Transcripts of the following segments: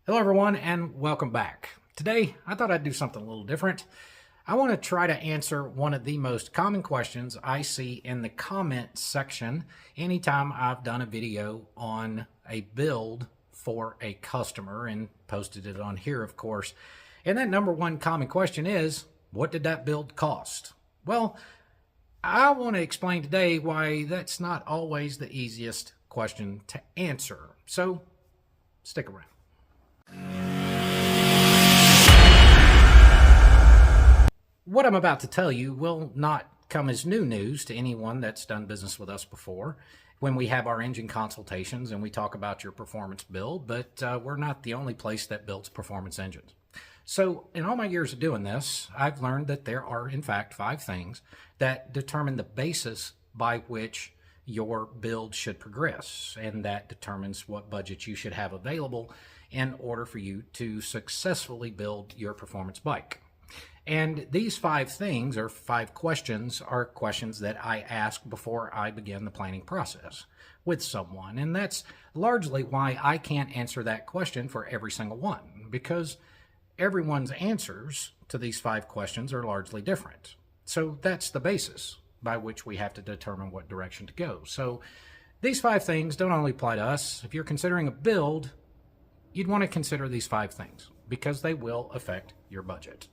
Hello everyone and welcome back. Today I thought I'd do something a little different. I want to try to answer one of the most common questions I see in the comment section anytime I've done a video on a build for a customer and posted it on here, of course. And that number one common question is, what did that build cost? Well, I want to explain today why that's not always the easiest question to answer. So stick around. What I'm about to tell you will not come as new news to anyone that's done business with us before when we have our engine consultations and we talk about your performance build, but we're not the only place that builds performance engines. So in all my years of doing this, I've learned that there are, in fact, 5 things that determine the basis by which your build should progress, and that determines what budget you should have available in order for you to successfully build your performance bike. And these 5 things, or 5 questions, are questions that I ask before I begin the planning process with someone. And that's largely why I can't answer that question for every single one, because everyone's answers to these 5 questions are largely different. So that's the basis by which we have to determine what direction to go. So these 5 things don't only apply to us. If you're considering a build, you'd want to consider these 5 things because they will affect your budget.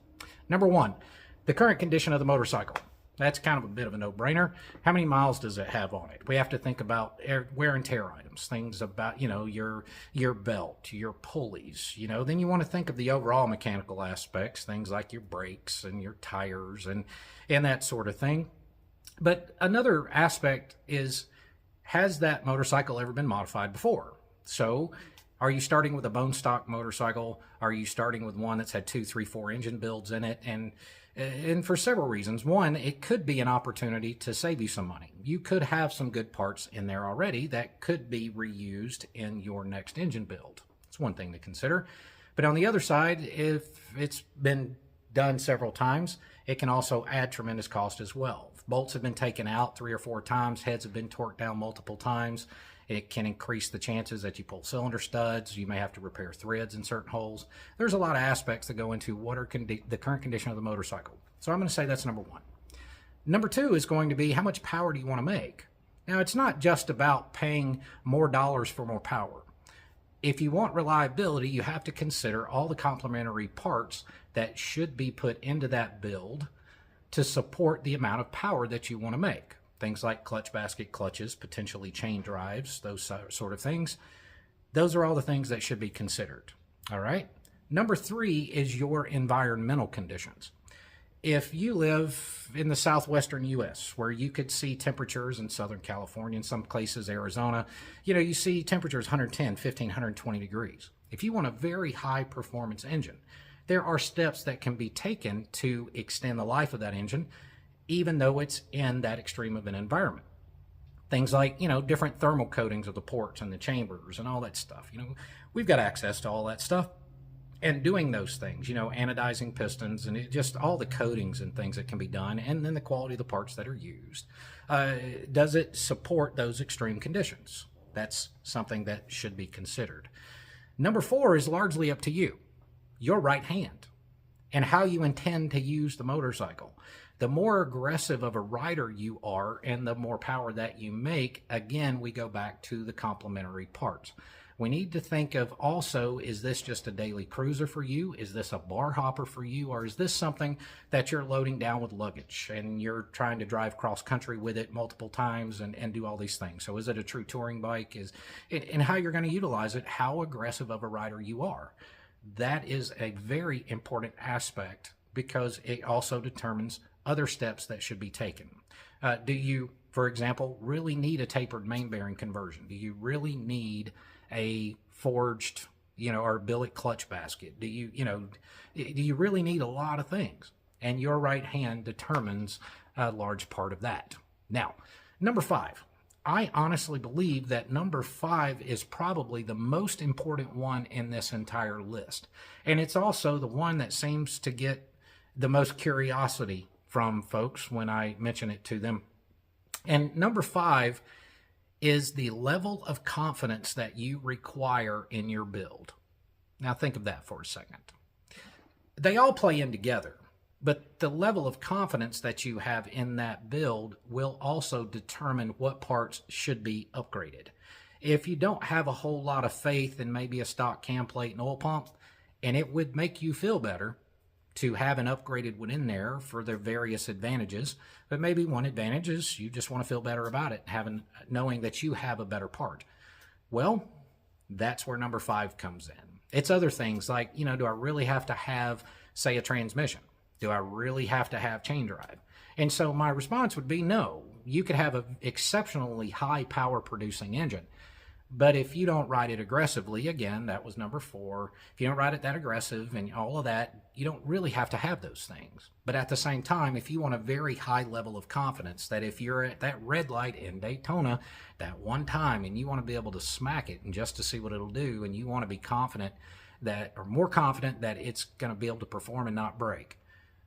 Number 1, the current condition of the motorcycle. That's kind of a bit of a no-brainer. How many miles does it have on it? We have to think about wear and tear items, things about, your belt, your pulleys, Then you want to think of the overall mechanical aspects, things like your brakes and your tires and that sort of thing. But another aspect is, has that motorcycle ever been modified before? So are you starting with a bone stock motorcycle? Are you starting with one that's had 2, 3, 4 engine builds in it? And for several reasons. One, it could be an opportunity to save you some money. You could have some good parts in there already that could be reused in your next engine build. It's one thing to consider. But on the other side, if it's been done several times, it can also add tremendous cost as well. If bolts have been taken out 3 or 4 times, heads have been torqued down multiple times, it can increase the chances that you pull cylinder studs. You may have to repair threads in certain holes. There's a lot of aspects that go into what are the current condition of the motorcycle. So I'm going to say that's number 1. Number 2 is going to be, how much power do you want to make? Now, it's not just about paying more dollars for more power. If you want reliability, you have to consider all the complementary parts that should be put into that build to support the amount of power that you want to make. Things like clutch basket clutches, potentially chain drives, those sort of things. Those are all the things that should be considered. All right. Number 3 is your environmental conditions. If you live in the southwestern U.S., where you could see temperatures in Southern California, in some places Arizona, you see temperatures 110, 15, 120 degrees. If you want a very high performance engine, there are steps that can be taken to extend the life of that engine, even though it's in that extreme of an environment. Things like, different thermal coatings of the ports and the chambers and all that stuff. We've got access to all that stuff. And doing those things, anodizing pistons and just all the coatings and things that can be done, and then the quality of the parts that are used. Does it support those extreme conditions? That's something that should be considered. Number 4 is largely up to you, your right hand, and how you intend to use the motorcycle. The more aggressive of a rider you are and the more power that you make, again, we go back to the complementary parts. We need to think of also, is this just a daily cruiser for you? Is this a bar hopper for you? Or is this something that you're loading down with luggage and you're trying to drive cross country with it multiple times and do all these things? So is it a true touring bike? And how you're going to utilize it, how aggressive of a rider you are. That is a very important aspect because it also determines other steps that should be taken. Do you, for example, really need a tapered main bearing conversion? Do you really need a forged, or billet clutch basket? Do you really need a lot of things? And your right hand determines a large part of that. Now, number 5. I honestly believe that number 5 is probably the most important one in this entire list. And it's also the one that seems to get the most curiosity from folks when I mention it to them. And number 5 is the level of confidence that you require in your build. Now think of that for a second. They all play in together, but the level of confidence that you have in that build will also determine what parts should be upgraded. If you don't have a whole lot of faith in maybe a stock cam plate and oil pump, and it would make you feel better to have an upgraded one in there for their various advantages, but maybe one advantage is you just want to feel better about it, knowing that you have a better part. Well, that's where number 5 comes in. It's other things like, do I really have to have, say, a transmission? Do I really have to have chain drive? And so my response would be no. You could have an exceptionally high power producing engine, but if you don't ride it aggressively, again, that was number 4, if you don't ride it that aggressive and all of that, you don't really have to have those things. But at the same time, if you want a very high level of confidence that if you're at that red light in Daytona that one time and you want to be able to smack it and just to see what it'll do, and you want to be confident that, or more confident that it's going to be able to perform and not break,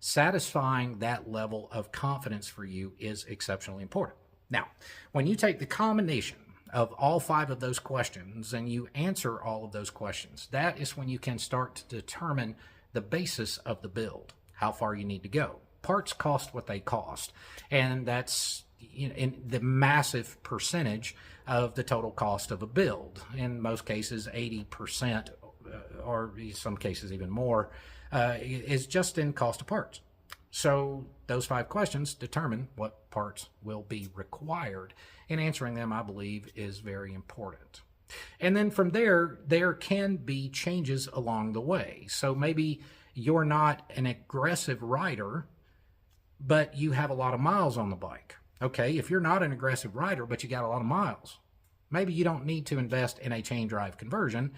satisfying that level of confidence for you is exceptionally important. Now, when you take the combination of all 5 of those questions and you answer all of those questions, that is when you can start to determine the basis of the build, how far you need to go. Parts cost what they cost, and that's in the massive percentage of the total cost of a build. In most cases, 80%, or in some cases even more, is just in cost of parts. So those 5 questions determine what parts will be required, and answering them, I believe, is very important. And then from there can be changes along the way. So maybe you're not an aggressive rider, but you have a lot of miles on the bike. Okay, if you're not an aggressive rider, but you got a lot of miles, maybe you don't need to invest in a chain drive conversion,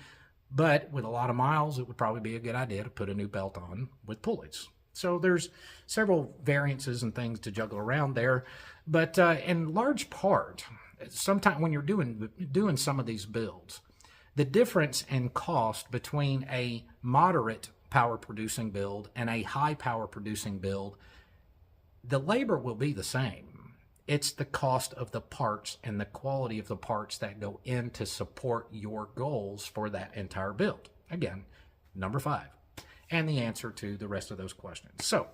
but with a lot of miles, it would probably be a good idea to put a new belt on with pulleys. So there's several variances and things to juggle around there. But in large part, sometimes when you're doing some of these builds, the difference in cost between a moderate power producing build and a high power producing build, the labor will be the same. It's the cost of the parts and the quality of the parts that go in to support your goals for that entire build. Again, number 5. And the answer to the rest of those questions. So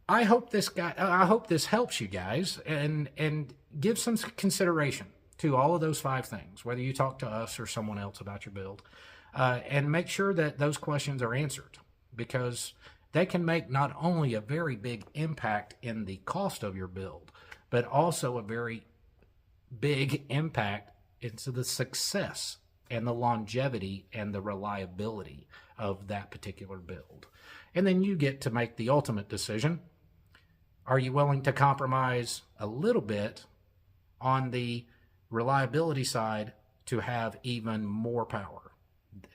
I hope this helps you guys and give some consideration to all of those 5 things, whether you talk to us or someone else about your build, and make sure that those questions are answered, because they can make not only a very big impact in the cost of your build, but also a very big impact into the success and the longevity and the reliability of that particular build. And then you get to make the ultimate decision. Are you willing to compromise a little bit on the reliability side to have even more power?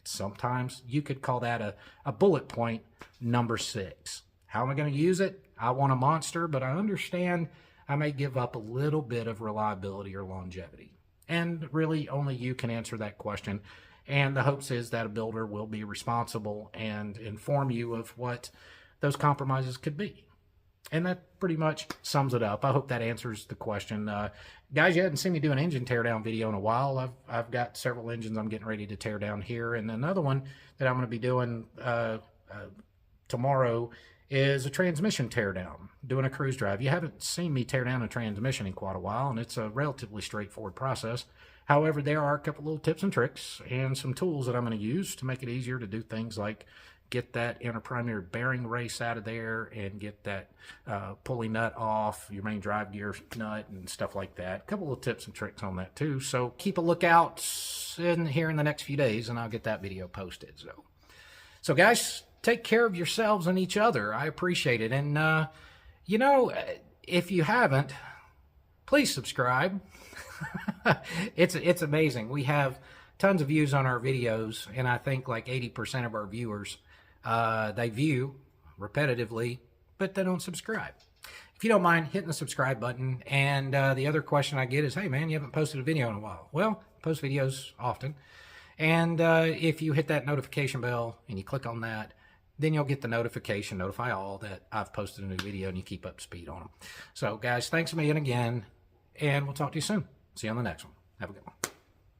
Sometimes you could call that a bullet point number 6. How am I going to use it? I want a monster, but I understand I may give up a little bit of reliability or longevity. And really only you can answer that question. And the hopes is that a builder will be responsible and inform you of what those compromises could be. And that pretty much sums it up. I hope that answers the question. Guys, you haven't seen me do an engine teardown video in a while. I've got several engines I'm getting ready to tear down here. And another one that I'm going to be doing tomorrow is a transmission teardown, doing a cruise drive. You haven't seen me tear down a transmission in quite a while, and it's a relatively straightforward process. However, there are a couple little tips and tricks and some tools that I'm going to use to make it easier to do things like get that inner primary bearing race out of there and get that pulley nut off, your main drive gear nut and stuff like that. A couple of tips and tricks on that too. So keep a lookout here in the next few days, and I'll get that video posted. So guys, take care of yourselves and each other. I appreciate it. And, if you haven't, please subscribe. It's amazing. We have tons of views on our videos, and I think like 80% of our viewers, they view repetitively, but they don't subscribe. If you don't mind hitting the subscribe button. And the other question I get is, hey man, you haven't posted a video in a while. Well, I post videos often. And if you hit that notification bell and you click on that, then you'll get the notification, notify all, that I've posted a new video, and you keep up to speed on them. So guys, thanks a million again, and we'll talk to you soon. See you on the next one. Have a good one.